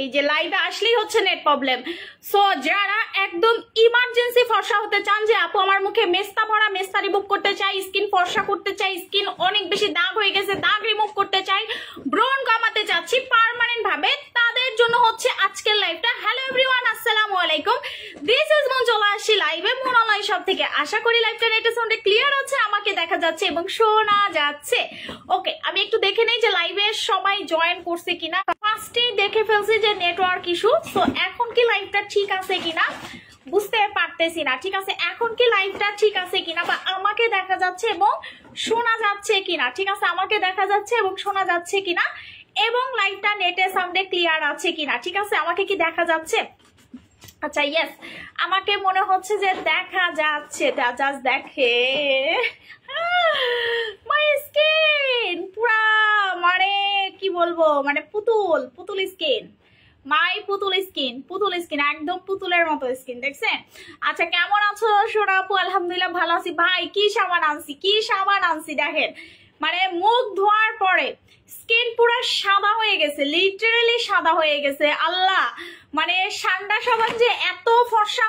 এই যে লাইভে আসলেই হচ্ছে নেট প্রবলেম। সো যারা একদম ইমার্জেন্সি ফর্সা হতে চান যে আপু আমার মুখে মেস্তা ভরা, মেস্তা রিমুভ করতে চাই, স্কিন ফর্সা করতে চাই, স্কিন অনেক বেশি দাগ হয়ে গেছে, দাগ রিমুভ করতে চাই, ব্রণ কমাতে চাচ্ছি পার্মানেন্ট ভাবে, তাদের জন্য হচ্ছে আজকের লাইভটা। হ্যালো এভরিওয়ান, আসসালামু আলাইকুম। দিস ইজ মুন, চলে আসছি লাইভে মুন অনলাইন শপ থেকে। আশা করি লাইভটা নেটে সাউন্ডে ক্লিয়ার আছে, আমাকে দেখা যাচ্ছে এবং শোনা যাচ্ছে। ওকে, আমি একটু দেখে নেই যে লাইভে সবাই জয়েন করছে কিনা। ফার্স্টেই দেখে ফেলছি যে নেটওয়ার্ক ইস্যু। সো এখন কি লাইভটা ঠিক আছে কিনা বুঝতে পারতেছি না। ঠিক আছে, এখন কি লাইভটা ঠিক আছে কিনা বা আমাকে দেখা যাচ্ছে এবং শোনা যাচ্ছে কিনা। ঠিক আছে, আমাকে দেখা যাচ্ছে এবং শোনা যাচ্ছে কিনা এবং লাইভটা নেটে সাউন্ডে ক্লিয়ার আছে কিনা। ঠিক আছে, আমাকে কি দেখা যাচ্ছে? আচ্ছা, ইয়েস, আমাকে মনে হচ্ছে যে দেখা যাচ্ছে। জাস্ট দেখে মাই স্কিন পুরা মানে কি বলবো, মানে পুতুল স্কিন, মাই পুতুল স্কিন একদম পুতুলের মতো স্কিন, দেখছেন? আচ্ছা, কেমন আছো সোনা আপু? আলহামদুলিল্লাহ ভালো আছি। ভাই কি সাবান আনছি দেখেন, মানে মুখ ধোয়ার পরে স্কিন পুরো সাদা হয়ে গেছে, লিটারালি সাদা হয়ে গেছে। আল্লাহ, মানে সান্ডা সাবান যে এত ফর্সা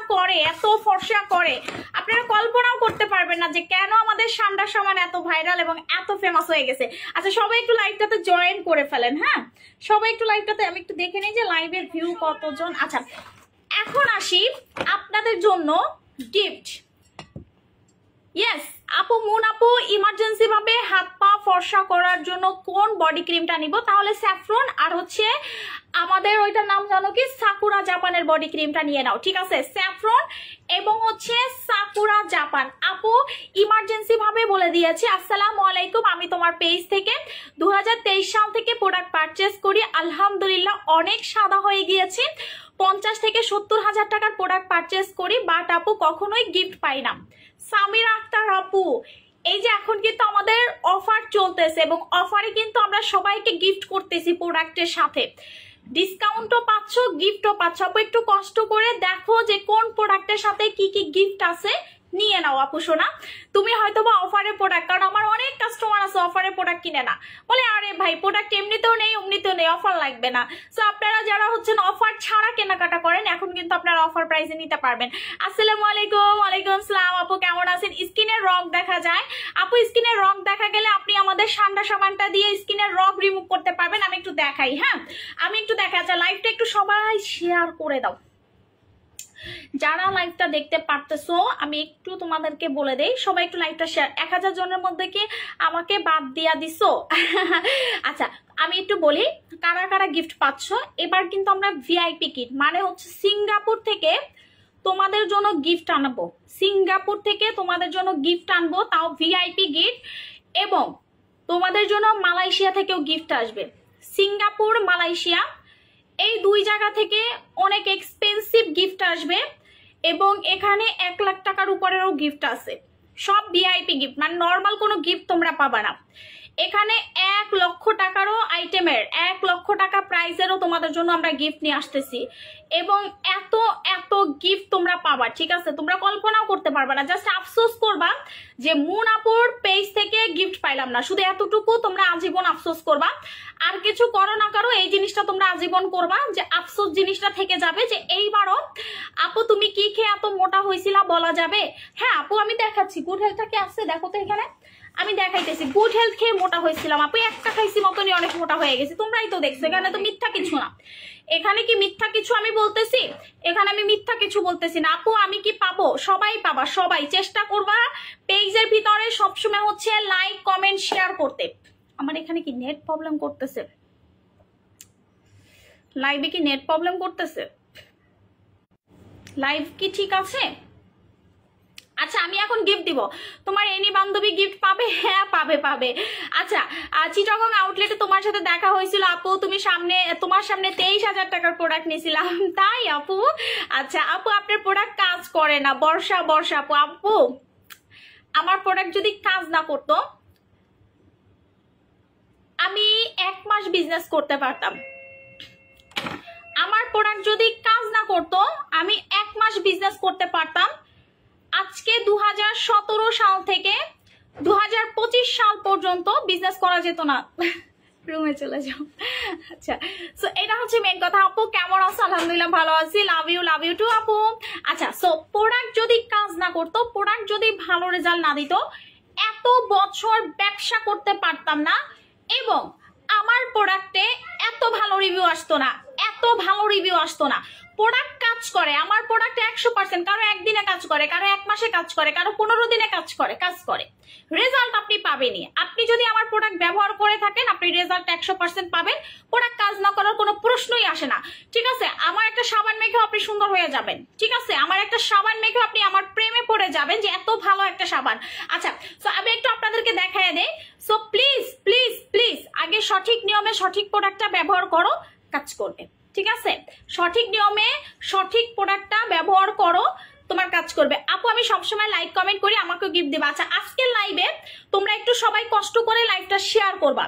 করে আপনারা কল্পনাও করতে পারবেন না যে কেন আমাদের সান্ডা সাবান এত ভাইরাল এবং এত ফেমাস হয়ে গেছে। আচ্ছা, সবাই একটু লাইভটাতে জয়েন করে ফেলেন। হ্যাঁ, সবাই একটু লাইভটাতে, আমি একটু দেখে নিই যে লাইভের ভিউ কতজন। আচ্ছা, এখন আসি আপনাদের জন্য গিফট। ইয়েস আপু, মুন আপু ইমার্জেন্সি ভাবে হাত পা ফর্সা করার জন্য কোন বডি ক্রিমটা নিব? তাহলে স্যাফরন আর হচ্ছে আমাদের ওইটার নাম জানো কি, সাকুরা জাপানের বডি ক্রিমটা নিয়ে নাও। ঠিক আছে, স্যাফরন এবং হচ্ছে সাকুরা জাপান। আপু ইমার্জেন্সি ভাবে বলে দিয়েছি। আসসালামু আলাইকুম, আমি তোমার পেজ থেকে 2023 সাল থেকে প্রোডাক্ট পারচেস করি, আলহামদুলিল্লাহ অনেক সাদা হয়ে গিয়েছি। 50 থেকে 70 হাজার টাকার প্রোডাক্ট পারচেস করি, বাট আপু কখনোই গিফট পাই না। সামিরা আক্তার আপু, এই যে এখন কিন্তু আমাদের অফার চলতেছে এবং অফারে কিন্তু আমরা সবাইকে গিফট করতেছি প্রোডাক্টের সাথে, ডিসকাউন্টও পাচ্ছ, গিফটও পাচ্ছ। আপু একটু কষ্ট করে দেখো যে কোন প্রোডাক্টের সাথে কি কি গিফট আছে, নিয়ে নাও আপু সোনা। তুমি হয়তো বা অফারের প্রোডাক্ট, কারণ আমার অনেক কাস্টমার আছে অফারের প্রোডাক্ট কিনে না, বলে আরে ভাই প্রোডাক্ট এমনিতেও নেই অমনিতেও নেই, অফার লাগবে না। সো আপনারা যারা হচ্ছেন অফার ছাড়া কেনাকাটা করেন, এখন কিন্তু আপনারা অফার প্রাইসে নিতে পারবেন। আসসালামু আলাইকুম। ওয়ালাইকুম আসসালাম। আপু কেমন আছেন? স্কিনের রং দেখা যায় আপু, স্কিনের রং দেখা গেলে আপনি আমাদের সান্ডা সাবানটা দিয়ে স্কিনের রং রিমুভ করতে পারবেন। আমি একটু দেখাই, হ্যাঁ আমি একটু দেখাই। আচ্ছা, লাইভটা একটু সবাই শেয়ার করে দাও, যারা লাইভটা দেখতে পারতেছো। আমি একটু তোমাদেরকে বলে দেই, সবাই একটু লাইভটা শেয়ার। 1000 জনের মধ্যে কি আমাকে বাদ দিয়া দিছো? আচ্ছা, আমি একটু বলি কারা কারা গিফট পাচ্ছ। এবার কিন্তু আমরা ভিআইপি কিট, মানে হচ্ছে সিঙ্গাপুর থেকে তোমাদের জন্য গিফট আনবো, সিঙ্গাপুর থেকে তোমাদের জন্য গিফট আনবো, তাও ভিআইপি গিফট। এবং তোমাদের জন্য মালয়েশিয়া থেকেও গিফট আসবে। সিঙ্গাপুর, মালয়েশিয়া এই দুই জায়গা থেকে অনেক এক্সপেন্সিভ গিফট আসবে এবং এখানে 1 লাখ টাকার উপরেরও গিফট আছে। সব ভিআইপি গিফট, মানে নর্মাল কোনো গিফট তোমরা পাবা না। এখানে 1 লক্ষ টাকারও আইটেমের, 1 লক্ষ টাকা প্রাইসেরও তোমাদের জন্য আমরা গিফট নিয়ে আসতেছি এবং এত এত গিফট তোমরা পাবা। ঠিক আছে, তোমরা কল্পনাও করতে পারবা না। জাস্ট আফসোস করবা যে মুন আপুর পেজ থেকে গিফট পাইলাম না, শুধু এতটুকু তোমরা আজীবন আফসোস করবা। আর কিছু করো না করো, এই জিনিসটা তোমরা আজীবন করবা, যে আফসোস জিনিসটা থেকে যাবে যে এইবারও আপু তুমি কি খেয়ে এত মোটা হয়েছিলা বলা যাবে। হ্যাঁ আপু, আমি দেখাচ্ছি গুড হেলথটা কি আছে, দেখো তো এখানে আমি দেখাইতেছি। গুড হেলথ খেয়ে মোটা হয়েছিলাম আপু, একটা খাইছি মতনই অনেক মোটা হয়ে গেছি, তোমরাই তো দেখছো। এখানে তো মিথ্যা কিছু না, এখানে কি মিথ্যা কিছু আমি বলতেছি? এখানে আমি মিথ্যা কিছু বলতেছি না আপু। আমি কি পাবো? সবাই পাবা, সবাই চেষ্টা করবা পেজের ভিতরে সবসময় হচ্ছে লাইক কমেন্ট শেয়ার করতে। আমার এখানে কি নেট প্রবলেম করতেছে? লাইভে কি নেট প্রবলেম করতেছে? লাইভ কি ঠিক আছে? আচ্ছা, আমি এখন গিফট দিব। তোমার এনি বান্ধবী গিফট পাবে? হ্যাঁ পাবে পাবে। আচ্ছা, চিটাগং আউটলেটে তোমার সাথে দেখা হয়েছিল আপু, তুমি তোমার সামনে 23,000 টাকার প্রোডাক্ট নিয়েছিলাম, তাই আপু? আচ্ছা আপু, আপনার প্রোডাক্ট কাজ করে না। বর্ষা আপু, আপু আমার প্রোডাক্ট যদি কাজ না করতো আমি 1 মাস বিজনেস করতে পারতাম। আমার প্রোডাক্ট যদি কাজ না করতো আমি 1 মাস বিজনেস করতে পারতাম। আজকে 2017 সাল থেকে 2025 সাল পর্যন্ত বিজনেস করা যেত না। রুমে চলে যাও। আচ্ছা, সো এটা হচ্ছে মেন কথা। আপু কেমন আছো? আলহামদুলিল্লাহ ভালো আছি, লাভ ইউ টু আপু। আচ্ছা, সো প্রোডাক্ট যদি কাজ না করতো, প্রোডাক্ট যদি ভালো রেজাল্ট না দিত, এত বছর ব্যবসা করতে পারতাম না, এবং আমার প্রোডাক্টে এত ভালো রিভিউ আসতো না, এত ভালো রিভিউ আসতো না। প্রোডাক্ট কাজ করে, আমার প্রোডাক্ট 100%, কারো একদিনে কাজ করে, কারো 1 মাসে কাজ করে, কারো 15 দিনে কাজ করে রেজাল্ট আপনি পাবেনই। আপনি যদি আমার প্রোডাক্ট ব্যবহার করে থাকেন, আপনি রেজাল্ট 100% পাবেন। প্রোডাক্ট কাজ না করার কোনো প্রশ্নই আসে না, ঠিক আছে? আমার একটা সাবান মেখেও আপনি সুন্দর হয়ে যাবেন, ঠিক আছে? আমার একটা সাবান মেখেও আপনি আমার প্রেমে পড়ে যাবেন যে এত ভালো একটা সাবান। আচ্ছা, সো আমি একটু আপনাদেরকে দেখায় দেই। সো প্লিজ প্লিজ প্লিজ আগে সঠিক নিয়মে সঠিক প্রোডাক্টটা ব্যবহার করো, কাজ করবে, ঠিক আছে? সঠিক নিয়মে সঠিক প্রোডাক্টটা ব্যবহার করো, তোমার কাজ করবে। আপু আমি সবসময় লাইক কমেন্ট করি, আমাকেও গিফট দিবা। আচ্ছা, আজকের লাইভে তোমরা একটু সবাই কষ্ট করে লাইভটা শেয়ার করবা।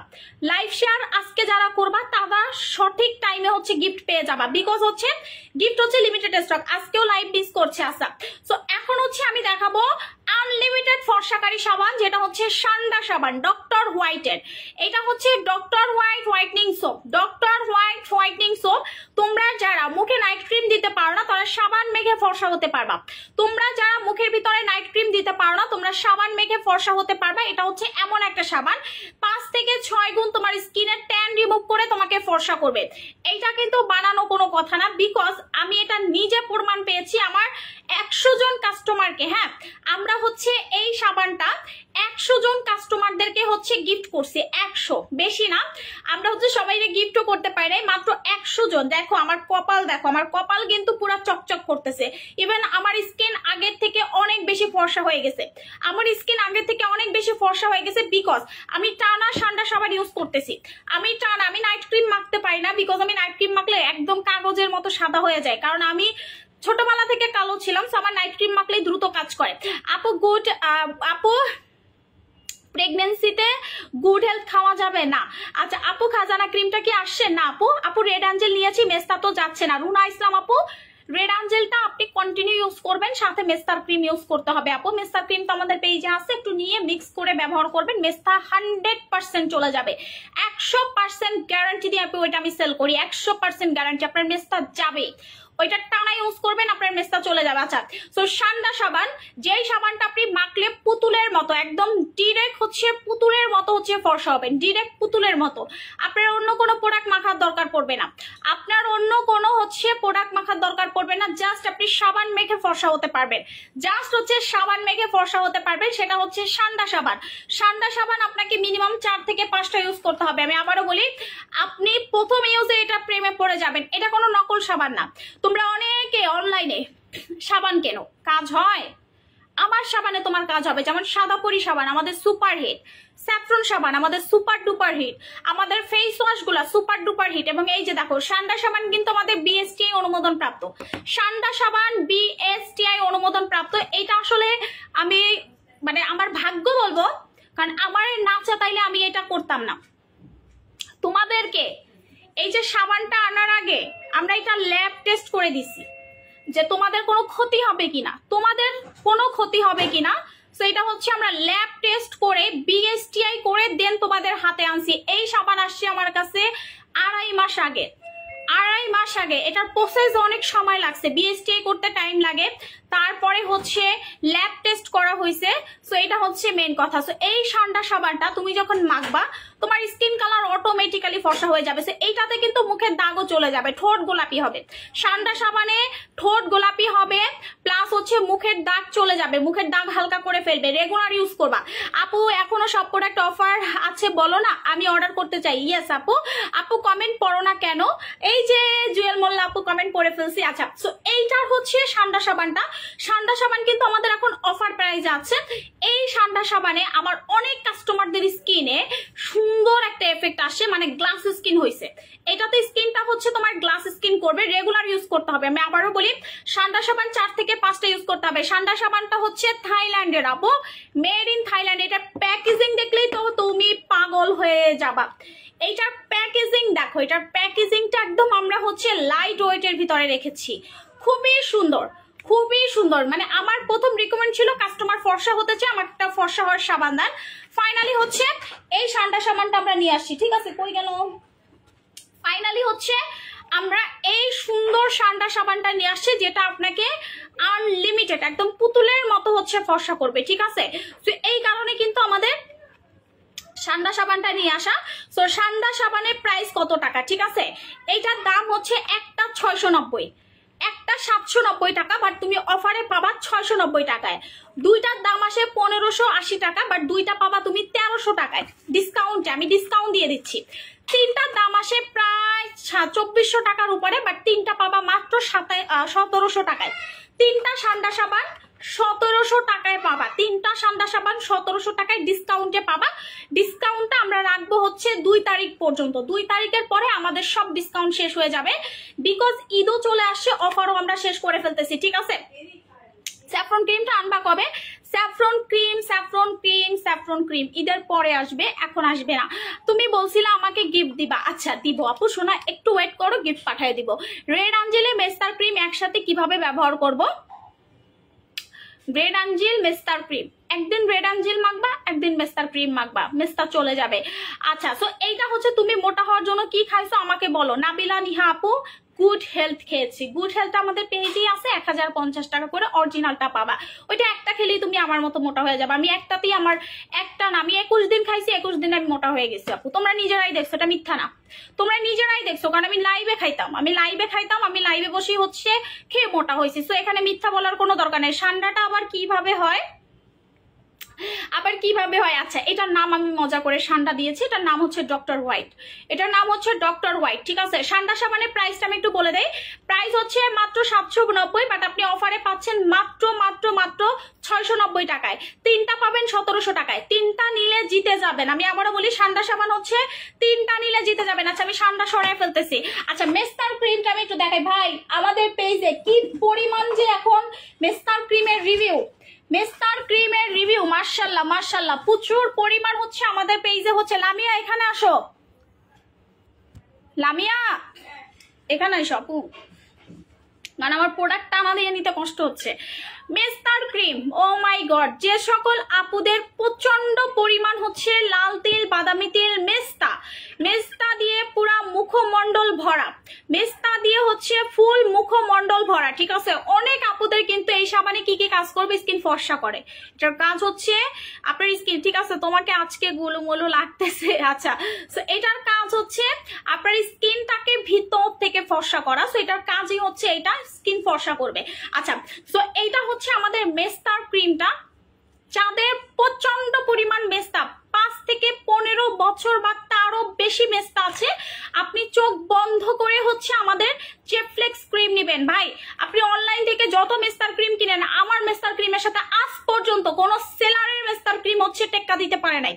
লাইভ শেয়ার আজকে যারা করবা তারা সঠিক টাইমে হচ্ছে গিফট পেয়ে যাবা, বিকজ হচ্ছে গিফট হচ্ছে লিমিটেড স্টক। আজকেও লাইভ মিস করছে। আচ্ছা, সো এখন হচ্ছে আমি দেখাবো আনলিমিটেড ফর্সাকারী সাবান, যেটা হচ্ছে সান্ডা সাবান ডক্টর হোয়াইটের। এটা হচ্ছে doctor white whitening soap, doctor white whitening soap. তোমরা যারা মুখে নাইট ক্রিম দিতে পারো না, তারা সাবান মেখে ফর্সা হতে পারবা। তোমরা যারা মুখের ভিতরে নাইট ক্রিম দিতে পারো না, তোমরা সাবান মেখে ফর্সা হতে পারবা। এটা হচ্ছে এমন একটা সাবান 5 থেকে 6 গুণ তোমার স্কিনের ট্যান রিমুভ করে তোমাকে ফর্সা করবে। এইটা কিন্তু বানানো কোনো কথা না, বিকজ আমি এটা নিজে প্রমাণ পেয়েছি আমার 100 জন কাস্টমারকে। হ্যাঁ, আমরা হচ্ছে এই সাবানটা 100 জন কাস্টমারদেরকে হচ্ছে গিফট করছি, 100, বেশি না। আমরা হচ্ছে সবাইকে গিফটও করতে পারি নাই, মাত্র 100 জন। দেখো আমার কপাল, দেখো আমার কপাল কিন্তু পুরো চকচক করতেছে। ইভেন আমার স্কিন আগের থেকে অনেক বেশি ফর্সা হয়ে গেছে, আমার স্কিন আগের থেকে অনেক বেশি ফর্সা হয়ে গেছে, বিকজ আমি টানা সান্ডা সাবান ইউজ করতেছি। আমি নাইট ক্রিম মাখতে পারি না, বিকজ আমি নাইট ক্রিম মাখলে একদম কাগজের মতো সাদা হয়ে যায়, কারণ আমি ছোটবেলা থেকে কালো ছিলাম। আমার নাইট ক্রিম মাখলেই দ্রুত কাজ করে। আপু গুড, আপু প্রেগনেন্সিতে গুড হেলথ খাওয়া যাবে না? আচ্ছা আপু, খাজানা ক্রিমটা কি আসছে? না আপু রেড অ্যাঞ্জেল নিয়েছি, মেস্তা তো যাচ্ছে না। রুনা ইসলাম আপু, রেড অ্যাঞ্জেলটা আপনি কন্টিনিউ ইউজ করবেন, সাথে মেস্তার ক্রিম ইউজ করতে হবে। আপু মেস্তার ক্রিম তো আমাদের পেজে আছে, একটু নিয়ে মিক্স করে ব্যবহার করবেন। মেস্তা 100% চলে যাবে, 100% গ্যারান্টি দিয়ে আপু ওইটা আমি সেল করি, 100% গ্যারান্টি আপনার মেস্তা যাবে। ওইটা টানা ইউজ করবেন, আপনার মেস্তা চলে যাবে। আচ্ছা, সো সান্ডা সাবান, যেই সাবানটা আপনি মাখলে পুতুলের মতো, একদম ডিরেক্ট হচ্ছে পুতুলের মতো হচ্ছে ফর্সা হবেন, ডিরেক্ট পুতুলের মতো। আপনার অন্য কোনো প্রোডাক্ট মাখার দরকার পড়বে না, আপনার অন্য কোনো হচ্ছে প্রোডাক্ট মাখার দরকার পড়বে না। জাস্ট আপনি সাবান মেখে ফর্সা হতে পারবেন, জাস্ট হচ্ছে সাবান মেখে ফর্সা হতে পারবেন। সেটা হচ্ছে সান্ডা সাবান। সান্ডা সাবান আপনাকে মিনিমাম 4 থেকে 5টা ইউজ করতে হবে। আমি আবারও বলি, আপনি প্রথম ইউজে এটা প্রেমে পড়ে যাবেন। এটা কোনো নকল সাবান না। তোমরা অনেকে অনলাইনে সাবান কেনো, কাজ হয়? আমার সাবানে তোমার কাজ হবে। যেমন সাদাপরি সাবান আমাদের সুপার হিট, স্যাফরন সাবান আমাদের সুপার ডুপার হিট, আমাদের ফেস ওয়াশ গুলা সুপার ডুপার হিট। এবং এই যে দেখো সান্ডা সাবান কিন্তু আমাদের বিএসটিআই অনুমোদন প্রাপ্ত, সান্ডা সাবান বিএসটিআই অনুমোদন প্রাপ্ত। এটা আসলে আমি মানে আমার ভাগ্য বলবো, কারণ আমার না চাইলে আমি এটা করতাম না। তোমাদেরকে এই যে সাবানটা আনার আগে আমরা এটা ল্যাব টেস্ট করে দিছি যে তোমাদের কোনো ক্ষতি হবে কিনা, তোমাদের কোনো ক্ষতি হবে কিনা। সো এটা হচ্ছে আমরা ল্যাব টেস্ট করে বিএসটিআই করে দেন তোমাদের হাতে আনছি। এই সাবান আসছে আমার কাছে 2.5 মাস আগে, 2.5 মাস আগে। এটার প্রসেস অনেক সময় লাগছে, বিএসটিআই করতে টাইম লাগে, তারপরে হচ্ছে ল্যাব টেস্ট করা হয়েছে। সো এটা হচ্ছে মেন কথা। সো এই সান্ডা সাবানটা তুমি যখন মাখবা, তোমার স্কিন কালার অটোমেটিক্যালি ফর্সা হয়ে যাবে। সো এইটাতে কিন্তু মুখের দাগও চলে যাবে, ঠোঁট গোলাপি হবে। সান্ডা সাবানে ঠোঁট গোলাপি হবে, প্লাস হচ্ছে মুখের দাগ চলে যাবে, মুখের দাগ হালকা করে ফেলবে। রেগুলার ইউজ করবা। আপু এখনো সব প্রোডাক্ট অফার আছে বলো না, আমি অর্ডার করতে চাই। ইয়েস আপু। আপু কমেন্ট পড়ো না কেন? এই যে জুয়েল মোল্লা আপু কমেন্ট পড়ে ফেলছি। আচ্ছা, সো এইটার হচ্ছে সান্ডা সাবানটা। সান্ডা সাবান কিন্তু আমাদের এখন অফার প্রাইসে আছে। এই সান্ডা সাবানে আমার অনেক কাস্টমারদের স্কিনে সুন্দর একটা এফেক্ট আসছে, মানে গ্লাস স্কিন হয়েছে। এটাতে স্কিনটা হচ্ছে তোমার গ্লাস স্কিন করবে, রেগুলার ইউজ করতে হবে। আমি আবারও বলি, সান্ডা সাবান 4 থেকে 5টা ইউজ করতে হবে। সান্ডা সাবানটা হচ্ছে থাইল্যান্ডের আপু, মেড ইন থাইল্যান্ড। এটার প্যাকেজিং দেখলেই তো তুমি পাগল হয়ে যাবা। এইটার প্যাকেজিং দেখো, এটার প্যাকেজিংটা একদম আমরা হচ্ছে লাইট ওয়েটের ভিতরে রেখেছি, খুবই সুন্দর, খুবই সুন্দর, মানে আমার প্রথম রিকমেন্ড ছিল কাস্টমার ফর্সা হতে চায়, আমার একটা ফর্সা হওয়ার সাবান দেন। ফাইনালি হচ্ছে এই সান্ডা সাবানটা আমরা নিয়ে আসছি, ঠিক আছে? কই গেল? ফাইনালি হচ্ছে আমরা এই সুন্দর সান্ডা সাবানটা নিয়ে আসছি, যেটা আপনাকে আনলিমিটেড একদম পুতুলের মতো হচ্ছে ফর্সা করবে, ঠিক আছে? তো এই কারণে কিন্তু আমাদের সান্ডা সাবানটা নিয়ে আসা। সো সান্ডা সাবানের প্রাইস কত টাকা, ঠিক আছে? এইটার দাম হচ্ছে একটা 690, একটা 790 টাকা, বাট তুমি অফারে পাবা 690 টাকায়। দুইটার দাম আসে 1580 টাকা, বাট দুইটা পাবা তুমি 1300 টাকায় ডিসকাউন্টে, আমি ডিসকাউন্ট দিয়ে দিচ্ছি। তিনটার দাম আসে প্রায় 2400 টাকার উপরে, বাট তিনটা পাবা মাত্র 1700 টাকায়। তিনটা সান্ডা সাবান 1700 টাকায় পাবা, তিনটা সান্ডা সাবান 1700 টাকায় ডিসকাউন্টে পাবা। ডিসকাউন্টটা আমরা রাখবো হচ্ছে 2 তারিখ পর্যন্ত। 2 তারিখের পরে আমাদের সব ডিসকাউন্ট শেষ হয়ে যাবে, বিকজ ঈদও চলে আসছে, অফারও আমরা শেষ করে ফেলতেছি, ঠিক আছে? স্যাফরন ক্রিমটা আনবা কবে? Saffron cream, saffron cream, saffron cream ঈদের পরে আসবে, এখন আসবে না। তুমি বলছিলে আমাকে গিফট দিবা, আচ্ছা দিব আপু শোনা, একটু ওয়েট করো, গিফট পাঠিয়ে দিব। রেড আঞ্জেলি মেস্তার ক্রিম একসাথে কিভাবে ব্যবহার করব? রেড আঞ্জেল মেস্তার ক্রিম, একদিন রেড আঞ্জেল মাখবা, একদিন মেস্তার ক্রিম মাখবা, মেস্তা চলে যাবে। আচ্ছা, সো এইটা হচ্ছে তুমি মোটা হওয়ার জন্য কি খাইছো আমাকে বলো। নাবিলা নিহা আপু গুড হেলথ খেয়েছি। গুড হেলথ আমাদের পেজেই আছে, 1050 টাকা করে অরিজিনালটা পাবা। ওইটা একটা খেলেই তুমি আমার মতো মোটা হয়ে যাবে। আমি একটাতেই আমার একটা না, আমি 21 দিন খাইছি, 21 দিন আমি মোটা হয়ে গেছি আপু। তোমরা নিজেরাই দেখছো, এটা মিথ্যা না, তোমরা নিজেরাই দেখছো, কারণ আমি লাইভে খাইতাম, আমি লাইভে বসেই হচ্ছে খেয়ে মোটা হয়েছি। সো এখানে মিথ্যা বলার কোনো দরকার নেই। ঠান্ডাটা আবার কিভাবে হয়, আচ্ছা এটার নাম আমি মজা করে সান্ডা দিয়েছি, এটার নাম হচ্ছে ডক্টর হোয়াইট, এটার নাম হচ্ছে ডক্টর হোয়াইট, ঠিক আছে? সান্ডা সাবানের প্রাইসটা আমি একটু বলে দেই। প্রাইস হচ্ছে মাত্র 790, বাট আপনি অফারে পাচ্ছেন মাত্র 690 টাকায়। তিনটা পাবেন 1700 টাকায়। তিনটা নিলে জিতে যাবেন। আমি আবারও বলি, সান্ডা সাবান হচ্ছে তিনটা নিলে জিতে যাবেন। আচ্ছা আমি সান্ডা সরাই ফেলতেছি। আচ্ছা মেস্তার ক্রিমটা আমি একটু দেখাই ভাই, আমাদের পেজে কি পরিমাণ যে এখন মেস্তার ক্রিমের রিভিউ, মেস্তার ক্রিমের রিভিউ মাশাআল্লাহ মাশাআল্লাহ প্রচুর পরিমাণ হচ্ছে আমাদের পেজে হচ্ছে। লামিয়া এখানে আসো, লামিয়া এখানে এসো আপু, মানে আমার প্রোডাক্ট টানা দিয়ে নিতে কষ্ট হচ্ছে। মেস্তার ক্রিম, ও মাই গড, যে সকল আপুদের প্রচন্ড পরিমাণ হচ্ছে লাল তেল, বাদামি তেল, মেস্তা দিয়ে পুরা মুখমণ্ডল ভরা, মেস্তা দিয়ে হচ্ছে ফুল মুখমণ্ডল ভরা, ঠিক আছে? অনেক আপুদের কিন্তু এই সাবানে কি কি কাজ করবে, স্কিন ফর্সা করে। এটার কাজ হচ্ছে আপনার স্কিন, ঠিক আছে? তোমাকে আজকে গুলুমুলু লাগতেছে, আচ্ছা। সো এটার কাজ হচ্ছে আপনার স্কিনটাকে ভিতর থেকে ফর্সা করা। সো এটার কাজই হচ্ছে এটা স্কিন ফর্সা করবে। আচ্ছা, সো এইটা হচ্ছে আমাদের মেস্তার ক্রিমটা। যাদের প্রচন্ড পরিমাণ মেস্তা, 5 থেকে 15 বছর বা তারও বেশি মেস্তা আছে, আপনি চোখ বন্ধ করে হচ্ছে আমাদের চেফ্লেক্স ক্রিম নেবেন। ভাই আপনি অনলাইন থেকে যত মেস্তার ক্রিম কিনেন, আমার মেস্তার ক্রিমের সাথে আজ পর্যন্ত কোন সেলারের মেস্তার ক্রিম হচ্ছে টেক্কা দিতে পারে নাই।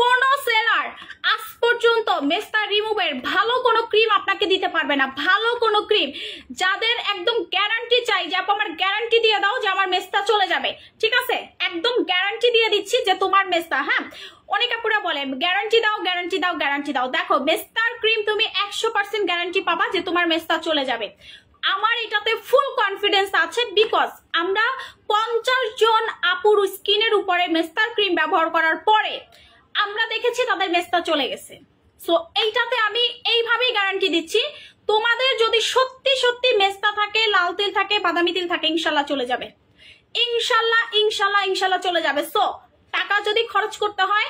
কোন সেলার আজ পর্যন্ত মেস্তা রিমুভের ভালো কোনো ক্রিম আপনাকে দিতে পারবে না। ভালো কোনো ক্রিম, যাদের একদম গ্যারান্টি চাই যে আপু আমার গ্যারান্টি দিয়ে দাও যে আমার মেস্তা চলে যাবে, ঠিক আছে? একদম গ্যারান্টি দিয়ে দিচ্ছি যে তোমার মেস্তা, হ্যাঁ অনেক আপুরা বলে গ্যারান্টি দাও গ্যারান্টি দাও গ্যারান্টি দাও। দেখো মেস্তার ক্রিম তুমি 100% গ্যারান্টি পাবা যে তোমার মেস্তা চলে যাবে। আমার এটাতে ফুল কনফিডেন্স আছে, বিকজ আমরা 50 জন আপুর স্কিনের উপরে মেস্তার ক্রিম ব্যবহার করার পরে আমরা দেখেছি তাদের মেস্তা চলে গেছে। সো এইটাতে আমি এইভাবেই গ্যারান্টি দিচ্ছি, তোমাদের যদি সত্যি সত্যি মেস্তা থাকে, লাল তেল থাকে, বাদামি তেল থাকে, ইনশাল্লাহ চলে যাবে, ইনশাল্লাহ ইনশাল্লাহ ইনশাল্লাহ চলে যাবে। সো টাকা যদি খরচ করতে হয়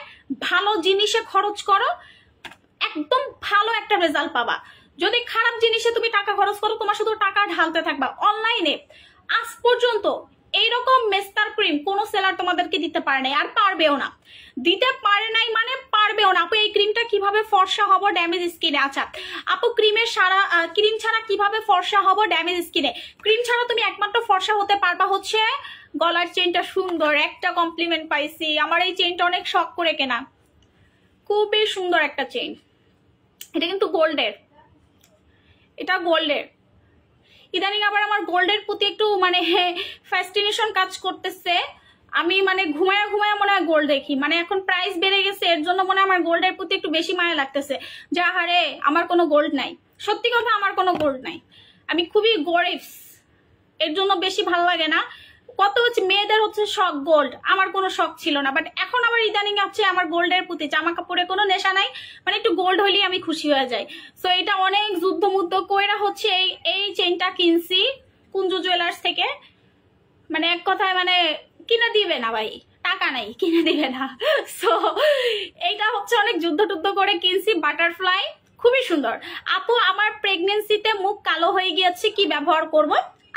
ভালো জিনিসে খরচ করো, একদম ভালো একটা রেজাল্ট পাবা। যদি খারাপ জিনিসে তুমি টাকা খরচ করো, তোমার শুধু টাকা ঢালতে থাকবা। অনলাইনে আজ পর্যন্ত এইরকম মেস্তার ক্রিম কোন সেলার তোমাদেরকে দিতে পারে নাই, আর পারবেও না, দিতে পারে নাই মানে পারবেও না। আপু এই ক্রিমটা কিভাবে ফর্সা হব ড্যামেজ স্কিনে? আচ্ছা আপু ক্রিম ছাড়া কিভাবে ফর্সা হব ড্যামেজ স্কিনে? ক্রিম ছাড়া তুমি একমাত্র ফর্সা হতে পারবা হচ্ছে, গলার চেইনটা সুন্দর, একটা কমপ্লিমেন্ট পাইছি, আমার এই চেইনটা অনেক শখ করে কেনা, খুবই সুন্দর একটা চেইন। এটা কিন্তু গোল্ডের, এটা গোল্ডের। ইদানিং আবার আমার গোল্ডের প্রতি একটু মানে ফ্যাসিনেশন কাজ করতেছে। আমি মানে ঘুমায়া ঘুমায়া মনে হয় গোল্ড দেখি, মানে এখন প্রাইস বেড়ে গেছে, এর জন্য মনে হয় আমার গোল্ডের প্রতি একটু বেশি মায়া লাগতেছে। যে আহারে আমার কোনো গোল্ড নাই, সত্যি কথা আমার কোনো গোল্ড নাই, আমি খুবই গরিব। এর জন্য বেশি ভালো লাগে না। কত হচ্ছে মেয়েদের হচ্ছে শখ গোল্ড, আমার কোনো শখ ছিল না, বাট এখন আবার ইদানিং আছে আমার গোল্ডের প্রতি, জামা কাপড়ে কোনো নেশা নাই, মানে একটু গোল্ড হইলেই আমি খুশি হয়ে যাই। সো এটা অনেক যুদ্ধ মুদ্ধ কইরা হচ্ছে এই চেইনটা কিনছি কুঞ্জু জুয়েলার্স থেকে। মানে এক কথায় মানে কিনে দিবে না ভাই, টাকা নাই, কিনে দিবে না। সো এইটা হচ্ছে অনেক যুদ্ধ টুদ্ধ করে কিনছি, বাটারফ্লাই, খুবই সুন্দর। আপু আমার প্রেগনেন্সিতে মুখ কালো হয়ে গিয়েছে, কি ব্যবহার করব?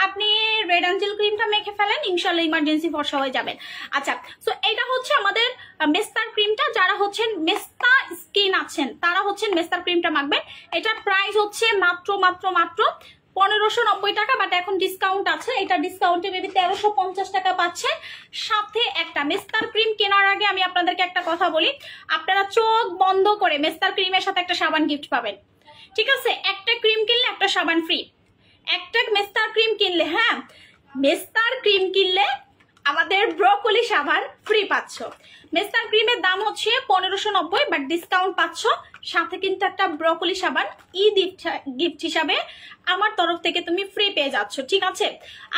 আপনি রেড অ্যাঞ্জেল ক্রিমটা মেখে ফেলেন, ইনশাল্লাহ ইমার্জেন্সি ফর্সা হয়ে যাবেন। আচ্ছা, সো এটা হচ্ছে আমাদের মেস্তার ক্রিমটা। যারা হচ্ছেন মেস্তা স্কিন আছেন তারা হচ্ছেন মেস্তার ক্রিমটা মাখবেন। এটার প্রাইস হচ্ছে মাত্র মাত্র মাত্র 1590 টাকা, বাট এখন ডিসকাউন্ট আছে, এটা ডিসকাউন্টে মেবি 1350 টাকা পাচ্ছেন। সাথে একটা মেস্তার ক্রিম কেনার আগে আমি আপনাদেরকে একটা কথা বলি, আপনারা চোখ বন্ধ করে মেস্তার ক্রিমের সাথে একটা সাবান গিফট পাবেন, ঠিক আছে? একটা ক্রিম কিনলে একটা সাবান ফ্রি, একটা মেস্তার ক্রিম কিনলে, হ্যাঁ মেস্তার ক্রিম কিনলে আমাদের ব্রোকলি সাবান ফ্রি পাচ্ছ। মেস্তার ক্রিমের দাম হচ্ছে 1590, বাট ডিসকাউন্ট পাচ্ছ, সাথে কিন্তু একটা ব্রোকলি সাবান গিফট হিসাবে আমার তরফ থেকে তুমি ফ্রি পেয়ে যাচ্ছ, ঠিক আছে?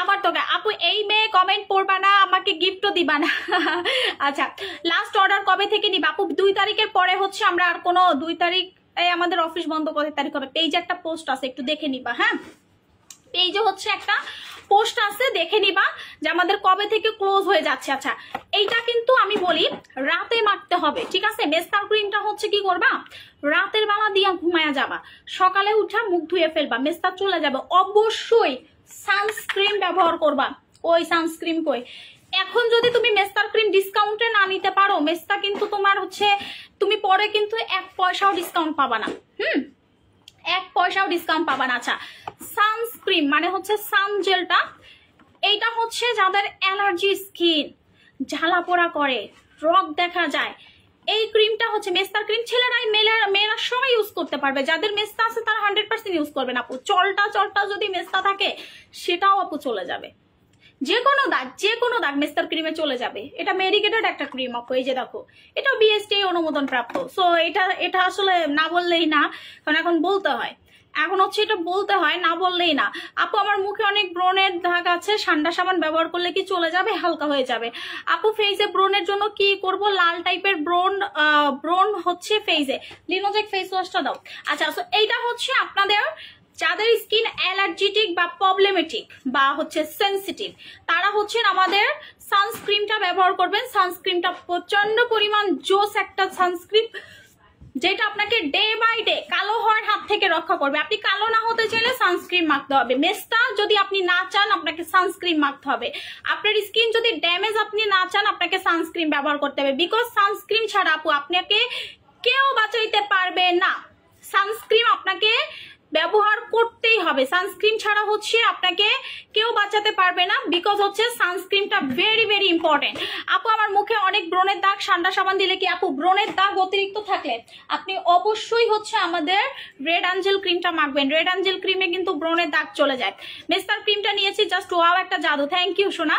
আমার তোকে আপু এই মেয়ে কমেন্ট পড়বা না, আমাকে গিফটও দিবা না। আচ্ছা, লাস্ট অর্ডার কবে থেকে নিবা আপু? 2 তারিখের পরে হচ্ছে আমরা আর কোনো 2 তারিখ, আমাদের অফিস বন্ধ কত তারিখ হবে? পেজে একটা পোস্ট আছে, একটু দেখে নিবা, হ্যাঁ পেজে হচ্ছে একটা পোস্ট আছে, দেখে নিবা যে আমাদের কবে থেকে ক্লোজ হয়ে যাচ্ছে। আচ্ছা, এইটা কিন্তু আমি বলি রাতে মাখতে হবে, ঠিক আছে? মেস্তার ক্রিমটা হচ্ছে কি করবা, রাতের বেলা দিয়া ঘুমায়া যাবা, সকালে উঠা মুখ ধুয়ে ফেলবা, মেস্তা চলে যাবে। অবশ্যই সানস্ক্রিন ব্যবহার করবা। ওই সানস্ক্রিন কই? এখন যদি তুমি মেস্তার ক্রিম ডিসকাউন্টে না নিতে পারো, মেস্তা কিন্তু তোমার হচ্ছে তুমি পরে কিন্তু 1 পয়সাও ডিসকাউন্ট পাবা না, 1 পয়সাও ডিসকাউন্ট পাবা না। আচ্ছা, সানস্ক্রিন মানে হচ্ছে সান জেলটা, এইটা হচ্ছে যাদের অ্যালার্জি স্কিন, জ্বালা পোড়া করে, রগ দেখা যায়, এই ক্রিমটা হচ্ছে মেস্তার ক্রিম ছেলেরাই মেয়েরা সবাই ইউজ করতে পারবে। যাদের মেস্তা আছে তারা 100% ইউজ করবে না আপু। চলটা যদি মেস্তা থাকে সেটাও আপু চলে যাবে, যে কোনো দাগ মেস্তার ক্রিমে চলে যাবে। এটা মেডিকেটেড একটা ক্রিম আপু, এই যে দেখো, এটা বিএসটিআই অনুমোদন প্রাপ্ত। সো এটা আসলে না বললেই না, কারণ এখন বলতে হয়, এখন হচ্ছে এটা বলতে হয়, না বললেই না। আপু আমার মুখে অনেক ব্রণের দাগ আছে, ঠান্ডা সাবান ব্যবহার করলে কি চলে যাবে, হালকা হয়ে যাবে? আপু ফেসে ব্রণের জন্য কি করব? লাল টাইপের ব্রণ হচ্ছে ফেসে, লিনোজেক ফেস ওয়াশটা দাও। আচ্ছা, সো এইটা হচ্ছে আপনাদের যাদের স্কিন অ্যালার্জিটিক বা প্রবলেমেটিক বা হচ্ছে সেন্সিটিভ, তারা হচ্ছেন আমাদের সানস্ক্রিনটা ব্যবহার করবেন। সানস্ক্রিনটা প্রচন্ড পরিমাণ জোস একটা সানস্ক্রিন, যেটা আপনাকে ডে বাই ডে কালো হওয়ার হাত থেকে রক্ষা করবে। আপনি কালো না হতে চাইলে সানস্ক্রিন মাখতে হবে। মেস্তা যদি আপনি না চান, আপনাকে সানস্ক্রিন মাখতে হবে। আপনার স্কিন যদি ড্যামেজ আপনি না চান, আপনাকে সানস্ক্রিন ব্যবহার করতে হবে। বিকজ সানস্ক্রিন ছাড়া আপু আপনাকে কেউ বাঁচাইতে পারবে না। সানস্ক্রিন আপনাকে ব্যবহার করতেই হবে, সানস্ক্রিন ছাড়া হচ্ছে আপনাকে কেউ বাঁচাতে পারবে না। বিকজ হচ্ছে সানস্ক্রিনটা ভেরি ভেরি ইম্পর্টেন্ট। আপু আমার মুখে অনেক ব্রণের দাগ, ঠান্ডা সাবান দিলে কি? আপু ব্রণের দাগ অতিরিক্ত থাকলে আপনি অবশ্যই হচ্ছে আমাদের রেড অ্যাঞ্জেল ক্রিমটা মাখবেন। রেড অ্যাঞ্জেল ক্রিমে কিন্তু ব্রণের দাগ চলে যায়। মেস্তার ক্রিমটা নিয়েছি, জাস্ট ওয়াও একটা জাদু। থ্যাংক ইউ সোনা।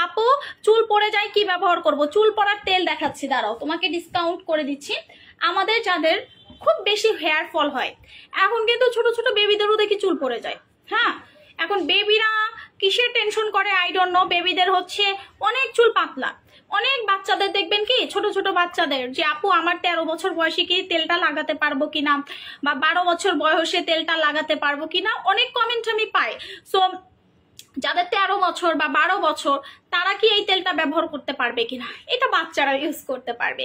আপু চুল পড়ে যায়, কি ব্যবহার করব? চুল পড়ার তেল দেখাচ্ছি, দাঁড়াও তোমাকে ডিসকাউন্ট করে দিচ্ছি। আমাদের যাদের খুব বেশি হেয়ার ফল হয়, এখন কিন্তু ছোট ছোট বেবিদেরও দেখি চুল পড়ে যায়। হ্যাঁ, এখন বেবিরা কিসের টেনশন করে আই ডোন্ট নো, বেবিদের হচ্ছে অনেক চুল পাতলা। অনেক বাচ্চাদের দেখবেন কি, ছোট ছোট বাচ্চাদের, যে আপু আমার 13 বছর বয়সে কি তেলটা লাগাতে পারবো কিনা, বা 12 বছর বয়সে তেলটা লাগাতে পারবো কিনা, অনেক কমেন্ট আমি পাই। সো যাদের 13 বছর বা 12 বছর, তারা কি এই তেলটা ব্যবহার করতে পারবে কিনা? এটা বাচ্চারা ইউজ করতে পারবে।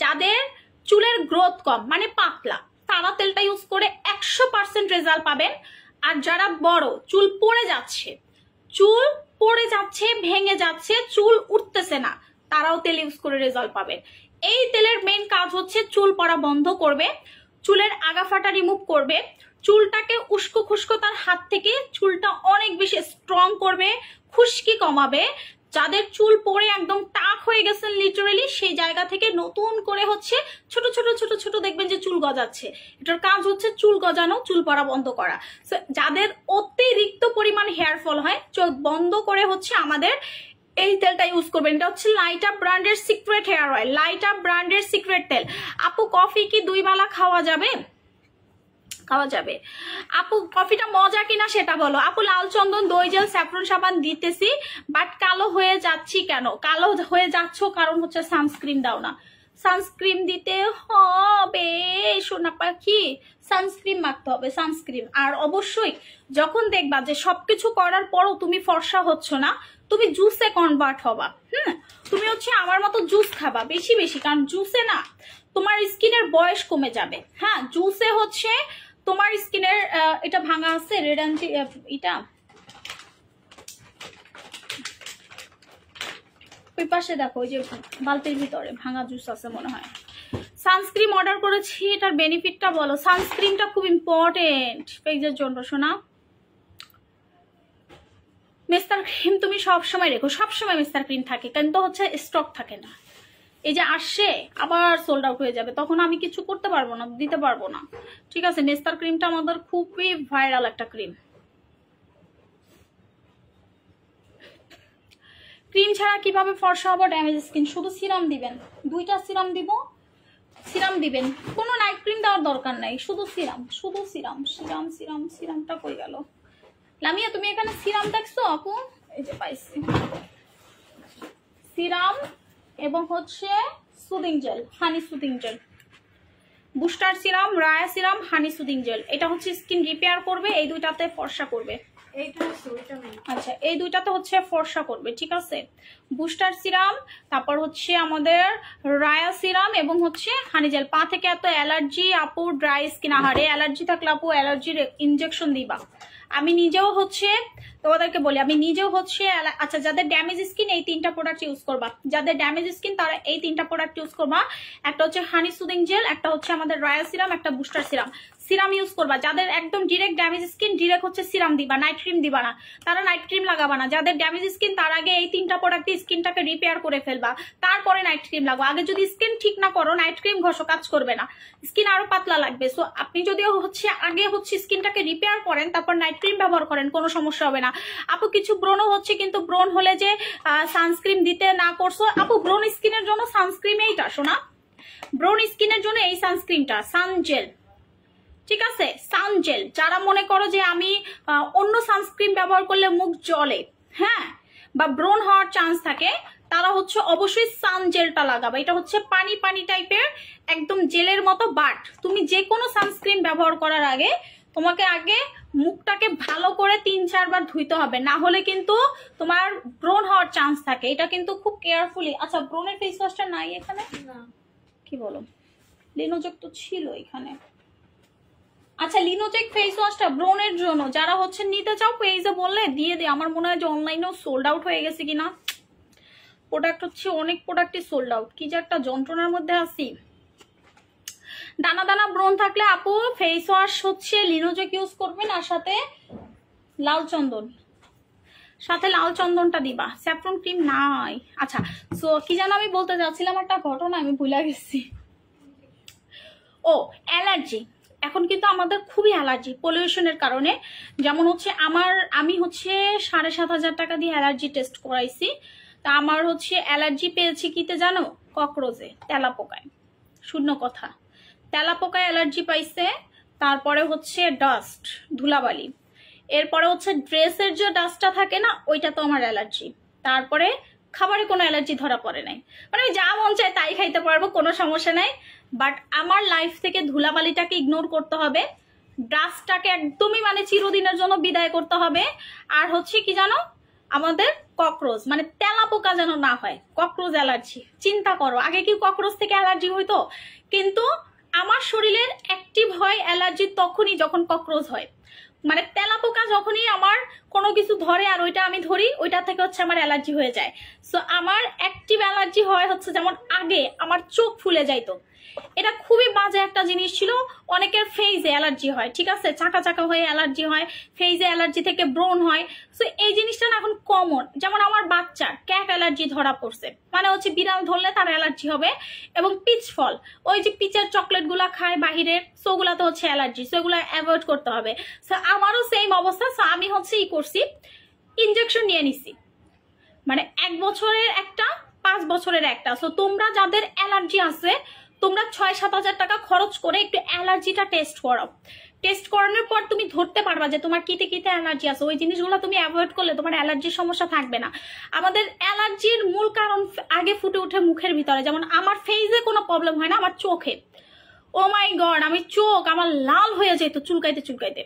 যাদের চুলের গ্রোথ কম মানে পাতলা, তারা তেলটা ইউজ করে 100% রেজাল্ট পাবেন। আর যারা বড়, চুল পড়ে যাচ্ছে, ভেঙে যাচ্ছে, চুল উঠতেছে না, তারাও তেল ইউজ করে রেজাল্ট পাবেন। এই তেলের মেইন কাজ হচ্ছে চুল পড়া বন্ধ করবে, চুলের আগাফাটা রিমুভ করবে, চুলটাকে উস্কো খুস্কো তার হাত থেকে চুলটা অনেক বেশি স্ট্রং করবে, খুশকি কমাবে। যাদের চুল পড়ে একদম টাক হয়ে গেছেন লিটারেলি, সেই জায়গা থেকে নতুন করে হচ্ছে ছোট ছোট ছোট ছোট দেখবেন যে চুল গজাচ্ছে। এটার কাজ হচ্ছে চুল গজানো, চুল পড়া বন্ধ করা। যাদের অতিরিক্ত পরিমাণ হেয়ার ফল হয়, চোখ বন্ধ করে হচ্ছে আমাদের এই তেলটা ইউজ করবেন। এটা হচ্ছে লাইট আপ ব্র্যান্ডের secret hair oil, light up ব্র্যান্ডের সিক্রেট তেল। আপু কফি কি 2 বেলা খাওয়া যাবে? খাওয়া যাবে। আপু কফিটা মজা কিনা সেটা বলো। আপু লাল চন্দন, দই জেল, স্যাফরন সাবান দিতেছি, বাট কালো হয়ে যাচ্ছি কেন? কালো হয়ে যাচ্ছ কারণ হচ্ছে সানস্ক্রিন দাও না। সানস্ক্রিন দিতে হবে সোনা পাখি, সানস্ক্রিন মাখতে হবে, সানস্ক্রিন। আর অবশ্যই যখন দেখবা যে সবকিছু করার পরও তুমি ফর্সা হচ্ছ না, তুমি জুসে কনভার্ট হবা। তুমি হচ্ছে আমার মতো জুস খাবা বেশি বেশি, কারণ জুসে না তোমার স্কিনের বয়স কমে যাবে। হ্যাঁ, জুসে হচ্ছে তোমার স্কিনের এটা ভাঙা আছে রেড অ্যান্টি, এটা ওই পাশে দেখো, ওই যে বালতির ভিতরে ভাঙা জুস আছে মনে হয়। সানস্ক্রিন অর্ডার করেছি, এটার বেনিফিটটা বলো। সানস্ক্রিনটা খুব ইম্পর্টেন্ট ফেজের জন্য সোনা। মিস্টার ক্রিম তুমি সবসময় রেখো, সবসময় মিস্টার ক্রিম থাকে, কিন্তু হচ্ছে স্টক থাকে না। এই যে আসছে আবার সোল্ড আউট হয়ে যাবে, তখন আমি কিছু করতে পারবো না, দিতে পারবো না। ঠিক আছে, মিস্টার ক্রিমটা আমাদের খুবই ভাইরাল একটা ক্রিম। ক্রিম ছাড়া কিভাবে ফর্সা হবো? ড্যামেজ স্কিন, শুধু সিরাম দিবেন, 2টা সিরাম দিব, সিরাম দিবেন, কোনো নাইট ক্রিম দেওয়ার দরকার নাই, শুধু সিরাম, শুধু সিরাম। সিরাম সিরাম সিরামটা কই গেল? লামিয়া তুমি এখানে সিরাম দেখছো আপু? এই যে পাইছি, সিরাম এবং হচ্ছে soothing gel, honey soothing gel, booster serum, রায়া সিরাম, হানি সুদিং জেল। এটা হচ্ছে স্কিন রিপেয়ার করবে, এই 2টাতে ফর্সা করবে। আচ্ছা, এই 2টাতে হচ্ছে ফর্সা করবে, ঠিক আছে। বুস্টার সিরাম, তারপর হচ্ছে আমাদের রায়া সিরাম এবং হচ্ছে হানি জেল। পা থেকে এত অ্যালার্জি আপু, ড্রাই স্কিন, আহারে অ্যালার্জি থাকলে আপু অ্যালার্জির ইনজেকশন দিবা। আমি নিজেও হচ্ছে তোমাদেরকে বলি, আমি নিজেও হচ্ছে, আচ্ছা যাদের ড্যামেজ স্কিন এই 3টা প্রোডাক্ট ইউজ করবা, যাদের ড্যামেজ স্কিন তারা এই 3টা প্রোডাক্ট ইউজ করবা। একটা হচ্ছে হানি সুদিং জেল, একটা হচ্ছে আমাদের রায়া সিরাম, একটা বুস্টার সিরাম। সিরাম ইউজ করবা। যাদের একদম ডিরেক্ট ড্যামেজ স্কিন, ডিরেক্ট হচ্ছে সিরাম দিবা, নাইট ক্রিম দিবা না, তারা নাইট ক্রিম লাগাবা না। যাদের ড্যামেজ স্কিন তার আগে এই 3টা প্রোডাক্ট স্কিনটাকে রিপেয়ার করে ফেলবা, তারপরে নাইট ক্রিম লাগবে। আগে যদি স্কিন ঠিক না করো, নাইট ক্রিম ঘষো, কাজ করবে না, স্কিন আরো পাতলা লাগবে। সো আপনি যদি হচ্ছে আগে হচ্ছে স্কিনটাকে রিপেয়ার করেন, তারপর নাইট ক্রিম ব্যবহার করেন, কোনো সমস্যা হবে না। আপু কিছু ব্রণও হচ্ছে, কিন্তু ব্রণ হলে যে সানস্ক্রিন দিতে না করছো আপু, ব্রণ স্কিনের জন্য সানস্ক্রিন এইটা শোনা, ব্রণ স্কিনের জন্য এই সানস্ক্রিনটা সানজেল, ঠিক আছে, সানজেল। যারা মনে করো যে আমি অন্য সানস্ক্রিন ব্যবহার করলে মুখ জ্বলে, হ্যাঁ, বা ব্রণ হওয়ার চান্স থাকে, তারা হচ্ছে অবশ্যই সানজেলটা লাগাবে। এটা হচ্ছে পানি পানি টাইপের, একদম জেলের মতো। বাট তুমি যে কোনো সানস্ক্রিন ব্যবহার করার আগে তোমাকে আগে মুখটাকে ভালো করে 3-4 বার ধুইতে হবে, না হলে কিন্তু তোমার ব্রণ হওয়ার চান্স থাকে। এটা কিন্তু খুব কেয়ারফুলি। আচ্ছা, ব্রণের ফেস ওয়াশটা নাই এখানে? না, কি বলো, লিনোজেক তো ছিল এখানে। আচ্ছা, লিনোজেক ফেস ওয়াশটা ব্রণের জন্য, যারা হচ্ছে নিতে চাও পেজে বললে দিয়ে দে। আমার মনে হয় যে অনলাইনেও সোল্ড আউট হয়ে গেছে কিনা, প্রোডাক্ট হচ্ছে অনেক প্রোডাক্টই সোল্ড আউট। কি যে একটা যন্ত্রণার মধ্যে আছি। দানা দানা ব্রণ থাকলে আপু ফেস ওয়াশ হচ্ছে লিনোজেক ইউজ করবেন, আর সাথে লাল চন্দন, সাথে লাল চন্দনটা দিবা। স্যাফরন ক্রিম নাই। আচ্ছা, সো কি যেন আমি বলতে যাচ্ছিলাম, একটা ঘটনা আমি ভুলে গেছি। ও, অ্যালার্জি। এখন কিন্তু আমাদের খুবই অ্যালার্জি পলিউশনের কারণে। যেমন হচ্ছে আমি হচ্ছে 7,500 টাকা দিয়ে অ্যালার্জি টেস্ট করাইছি। তা আমার হচ্ছে অ্যালার্জি পেয়েছি কিতে জানো? ককরোচে, তেলাপোকায়। শূন্য কথা, তেলাপোকায় অ্যালার্জি পাইছে। তারপরে হচ্ছে ডাস্ট, ধুলাবালি। এরপরে হচ্ছে ড্রেসের যে ডাস্টটা থাকে না, ওইটা তো আমার অ্যালার্জি। তারপরে খাবারে কোনো অ্যালার্জি ধরা পড়ে নাই, মানে যা মন চায় তাই খাইতে পারবো, কোনো সমস্যা নাই। বাট আমার লাইফ থেকে ধুলাবালিটাকে ইগনোর করতে হবে, ডাস্টটাকে একদমই মানে চিরদিনের জন্য বিদায় করতে হবে। আর হচ্ছে কি জানো, আমাদের ককরোচ মানে তেলাপোকা যেন না হয়, ককরোচ অ্যালার্জি। চিন্তা করো, আগে কি ককরোচ থেকে অ্যালার্জি হইতো? কিন্তু আমার শরীরের অ্যাক্টিভ হয় অ্যালার্জি তখনই যখন ককরোচ হয়। মানে তেলাপোকা যখনই আমার কোনো কিছু ধরে আর ওইটা আমি ধরি, ওইটা থেকে হচ্ছে আমার অ্যালার্জি হয়ে যায়। সো আমার অ্যাক্টিভ অ্যালার্জি হয় হচ্ছে, যেমন আগে আমার চোখ ফুলে যাইতো, এটা খুবই বাজে একটা জিনিস ছিল। অনেকের ফেইজে অ্যালার্জি হয়, ঠিক আছে, চাকা চাকা হয়ে অ্যালার্জি হয়, ফেইজে অ্যালার্জি থেকে ব্রণ হয়। সো এই জিনিসটা না এখন কমন। যেমন আমার বাচ্চার ক্যাট অ্যালার্জি ধরা পড়ছে, মানে হচ্ছে বিড়াল ধরলে তার অ্যালার্জি হবে। এবং পিচ ফল, ওই যে পিচের চকলেট গুলা খায় বাহিরের, সেগুলাতে হচ্ছে অ্যালার্জি, সেগুলো অ্যাভয়েড করতে হবে। সো আমারও সেম অবস্থা। সো আমি হচ্ছে করছি, ইনজেকশন নিয়ে নিছি, মানে 1 বছরের একটা, 5 বছরের একটা। সো তোমরা যাদের অ্যালার্জি আছে, তোমরা 6-7 হাজার টাকা খরচ করে একটু অ্যালার্জিটা টেস্ট করো। টেস্ট করানোর পর তুমি ধরতে পারবা যে তোমার কিতে কিতে অ্যালার্জি আছে। ওই জিনিসগুলো তুমি অ্যাভয়েড করলে তোমার অ্যালার্জির সমস্যা থাকবে না। আমাদের অ্যালার্জির মূল কারণ আগে ফুটে ওঠে মুখের ভিতরে। যেমন আমার ফেসে কোনো প্রবলেম হয় না, আমার চোখে, ও মাই গড, আমি চোখ আমার লাল হয়ে যেত চুলকাইতে চুলকাইতে,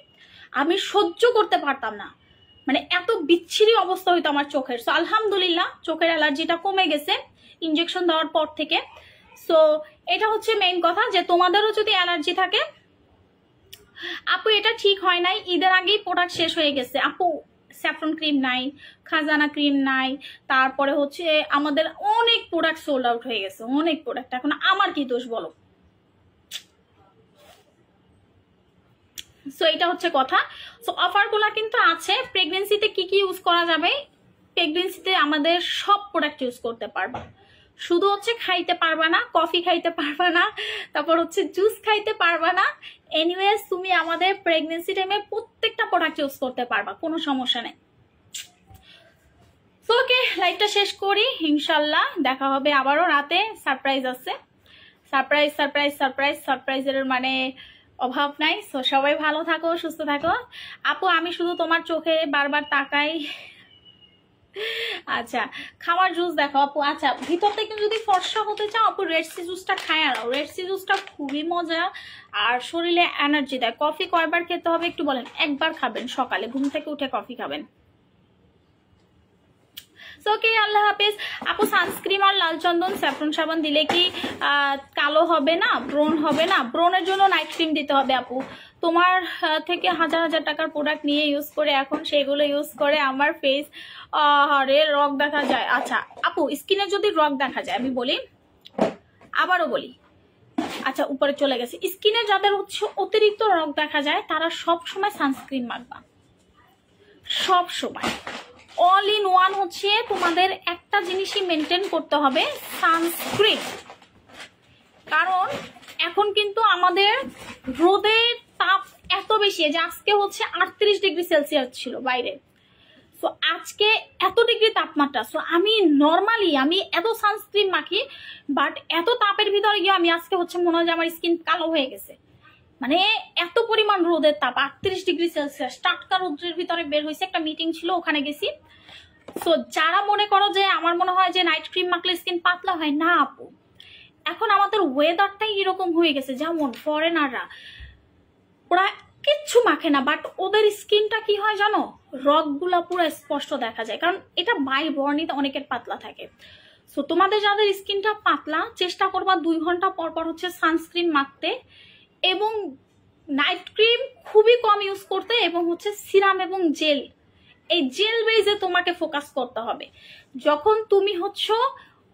আমি সহ্য করতে পারতাম না, মানে এত বিচ্ছিরি অবস্থা হইতো আমার চোখের। সো আলহামদুলিল্লাহ চোখের অ্যালার্জিটা কমে গেছে ইনজেকশন দেওয়ার পর থেকে। সো এটা হচ্ছে মেইন কথা, যে তোমাদেরও যদি অ্যালার্জি থাকে। আপু এটা ঠিক হয় নাই, ঈদের আগেই প্রোডাক্ট শেষ হয়ে গেছে আপু। স্যাফরন ক্রিম নাই, খাজানা ক্রিম নাই, তারপরে হচ্ছে আমাদের অনেক প্রোডাক্ট সোল্ড আউট হয়ে গেছে, অনেক প্রোডাক্ট। এখন আমার কি দোষ বলো? সো এটা হচ্ছে কথা। সো অফারগুলো কিন্তু আছে। প্রেগনেন্সিতে কি কি ইউজ করা যাবে? প্রেগনেন্সিতে আমাদের সব প্রোডাক্ট ইউজ করতে পারবা, শুধু হচ্ছে খাইতে পারবা না, কফি খাইতে পারবা না, তারপর হচ্ছে জুস খাইতে পারবা না। এনিওয়েজ তুমি আমাদের প্রেগনেন্সি টাইমে প্রত্যেকটা প্রোডাক্ট ইউজ করতে পারবা, কোনো সমস্যা নেই। সো ওকে, লাইভটা শেষ করি, ইনশাল্লাহ দেখা হবে আবারও রাতে। সারপ্রাইজ আছে, সারপ্রাইজ সারপ্রাইজ সারপ্রাইজ, সারপ্রাইজের মানে অভাব নাই। সো সবাই ভালো থাকো, সুস্থ থাকো। আপু আমি শুধু তোমার চোখে বারবার তাকাই। আচ্ছা, খাওয়ার জুস দেখো আপু। আচ্ছা, ভিতর থেকে যদি ফর্সা হতে চাও আপু রেডসি জুসটা খায় নাও। রেডসি জুসটা খুবই মজা আর শরীরে এনার্জি দেয়। কফি কয়বার খেতে হবে একটু বলেন? একবার খাবেন, সকালে ঘুম থেকে উঠে কফি খাবেন। ওকে, আল্লাহ হাফিজ আপু। সানস্ক্রিন আর লাল চন্দন স্যাফরন সাবান দিলে কি কালো হবে না, ব্রোন হবে না? ব্রোনের জন্য নাইট ক্রিম দিতে হবে আপু। তোমার থেকে হাজার হাজার টাকার প্রোডাক্ট নিয়ে ইউজ করে এখন সেগুলো ইউজ করে আমার ফেস আরে রগ দেখা যায়। আচ্ছা আপু, স্কিনে যদি রগ দেখা যায়, আমি বলি আবারও বলি, আচ্ছা উপরে চলে গেছে, স্কিনে যাদের হচ্ছে অতিরিক্ত রগ দেখা যায় তারা সব সময় সানস্ক্রিন মাখবা, সব সময়। অল ইন ওয়ান হচ্ছে তোমাদের একটা জিনিসই মেনটেন করতে হবে, সানস্ক্রিন। কারণ এখন কিন্তু আমাদের রোদের তাপ এত বেশি, যে আজকে হচ্ছে 38 ডিগ্রি সেলসিয়াস ছিল বাইরে। সো আজকে এত ডিগ্রি তাপমাত্রা। সো আমি নর্মালি আমি এত সানস্ক্রিন মাখি, বাট এত তাপের ভিতরে গিয়ে আমি আজকে হচ্ছে মনে হয় যে আমার স্কিন কালো হয়ে গেছে। মানে এত পরিমাণ রোদের তাপ, 38 ডিগ্রি সেলসিয়াস, টাটকা রোদের ভিতরে বের হয়েছে। একটা মিটিং ছিল, ওখানে গেছি। সো যারা মনে করো যে আমার মনে হয় যে নাইট ক্রিম মাখলে স্কিন পাতলা হয়, না আপু, এখন আমাদের ওয়েদারটাই এরকম হয়ে গেছে। যেমন ফরেনাররা ওরা কিচ্ছু মাখে না, বাট ওদের স্কিনটা কি হয় জানো, রগগুলা পুরো স্পষ্ট দেখা যায়, কারণ এটা বাই বর্ণিতে অনেকের পাতলা থাকে। সো তোমাদের যাদের স্কিনটা পাতলা, চেষ্টা করবা 2 ঘন্টা পর পর হচ্ছে সানস্ক্রিন মাখতে, এবং নাইট ক্রিম খুবই কম ইউজ করতে, এবং হচ্ছে সিরাম এবং জেল, এই জেল বেজে তোমাকে ফোকাস করতে হবে। যখন তুমি হচ্ছে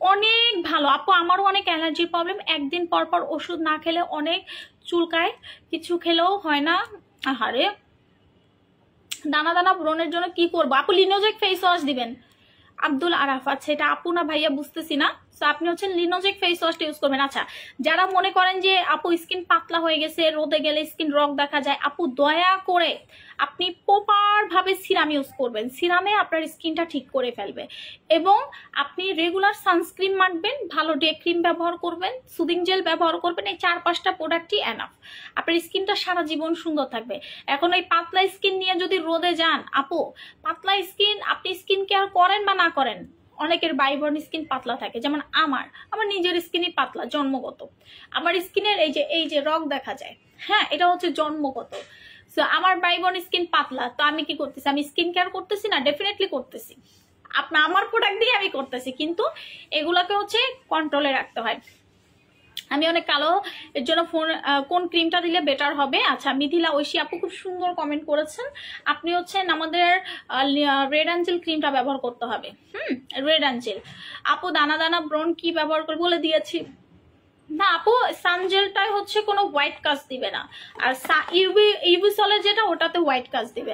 অনেক ভালো আপু, আমারও অনেক অ্যালার্জির প্রবলেম, একদিন পর পর ওষুধ না খেলে অনেক চুলকায়, কিছু খেলেও হয় না। আহারে, দানা দানা ব্রণের জন্য কি করবো আপু? লিনোজেক ফেস ওয়াশ দিবেন। আব্দুল আরাফ, আচ্ছা এটা আপু না ভাইয়া বুঝতেছি না। সো আপনি হচ্ছেন লিনোজেক ফেস ওয়াশটা ইউজ করবেন। আচ্ছা, যারা মনে করেন যে আপু স্কিন পাতলা হয়ে গেছে, রোদে গেলে স্কিন রগ দেখা যায়, আপু দয়া করে আপনি প্রপার ভাবে সিরাম ইউজ করবেন। সিরামে আপনার স্কিনটা ঠিক করে ফেলবে। এবং আপনি রেগুলার সানস্ক্রিন মাখবেন, ভালো ডে ক্রিম ব্যবহার করবেন, সুদিং জেল ব্যবহার করবেন। এই 4-5টা প্রোডাক্টই এনাফ, আপনার স্কিনটা সারা জীবন সুন্দর থাকবে। এখন এই পাতলা স্কিন নিয়ে যদি রোদে যান আপু, পাতলা স্কিন, আপনি স্কিন কেয়ার করেন বা না করেন, অনেকের বাইবর্ন স্কিন পাতলা থাকে, যেমন আমার নিজের স্কিনই পাতলা জন্মগত। আমার স্কিনের এই যে রগ দেখা যায়, হ্যাঁ এটা হচ্ছে জন্মগত। সো আমার বাইবর্ন স্কিন পাতলা, তো আমি কি করতেছি? আমি স্কিন কেয়ার করতেছি না? ডেফিনেটলি করতেছি, আমার প্রোডাক্ট দিয়ে আমি করতেছি, কিন্তু এগুলাকে হচ্ছে কন্ট্রোলে রাখতে হয়। আমি অনেক কালো, এর জন্য কোন ক্রিমটা দিলে বেটার হবে? আচ্ছা, মিথিলা ঐশী আপু খুব সুন্দর কমেন্ট করেছেন। আপনি হচ্ছেন আমাদের রেড অ্যাঞ্জেল ক্রিমটা ব্যবহার করতে হবে। Red Angel. আপু দানা দানা ব্রণ কি ব্যবহার করে বলে দিয়েছি না আপু, সানজেলটাই হচ্ছে কোনো হোয়াইট কাজ দিবে না, আর ইউভিসলের যেটা ওটাতে হোয়াইট কাজ দিবে।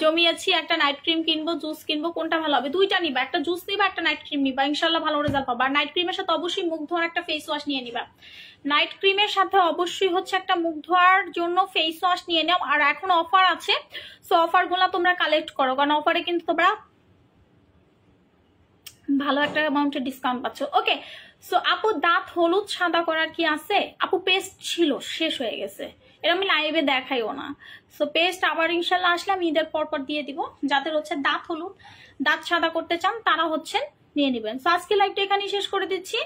জমিয়েছি, একটা নাইট ক্রিম কিনবো, জুস কিনবো, কোনটা ভালো হবে? 2টা নিবা, একটা জুস নিবা, একটা নাইট ক্রিম নিবা, ইনশাল্লাহ ভালো রেজাল্ট পাবা। আর নাইট ক্রিমের সাথে অবশ্যই মুখ ধোয়ার একটা ফেস ওয়াশ নিয়ে নিবা। নাইট ক্রিমের সাথে অবশ্যই হচ্ছে একটা মুখ ধোয়ার জন্য ফেস ওয়াশ নিয়ে নাও। আর এখন অফার আছে, সো অফারগুলো তোমরা কালেক্ট করো, কারণ অফারে কিন্তু তোমরা ভালো একটা অ্যামাউন্টের ডিসকাউন্ট পাচ্ছ। ওকে, সো আপু দাঁত হলুদ সাদা করার কি আছে? আপু পেস্ট ছিল, শেষ হয়ে গেছে, এটা আমি লাইভে দেখাইও না। সো পেস্ট আবার ইনশাল্লাহ আসলে আমি ঈদের পরপর দিয়ে দিব। যাদের হচ্ছে দাঁত হলুদ, দাঁত সাদা করতে চান তারা হচ্ছেন নিয়ে নেবেন। সো আজকে লাইভটা এখানেই শেষ করে দিচ্ছি।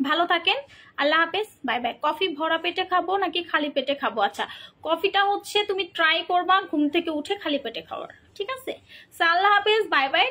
ভালো থাকেন, আল্লাহ হাফেজ, বাই বাই। কফি ভরা পেটে খাবো নাকি খালি পেটে খাবো? আচ্ছা, কফিটা হচ্ছে তুমি ট্রাই করবা ঘুম থেকে উঠে খালি পেটে খাওয়ার, ঠিক আছে? সো আল্লাহ হাফেজ, বাই বাই।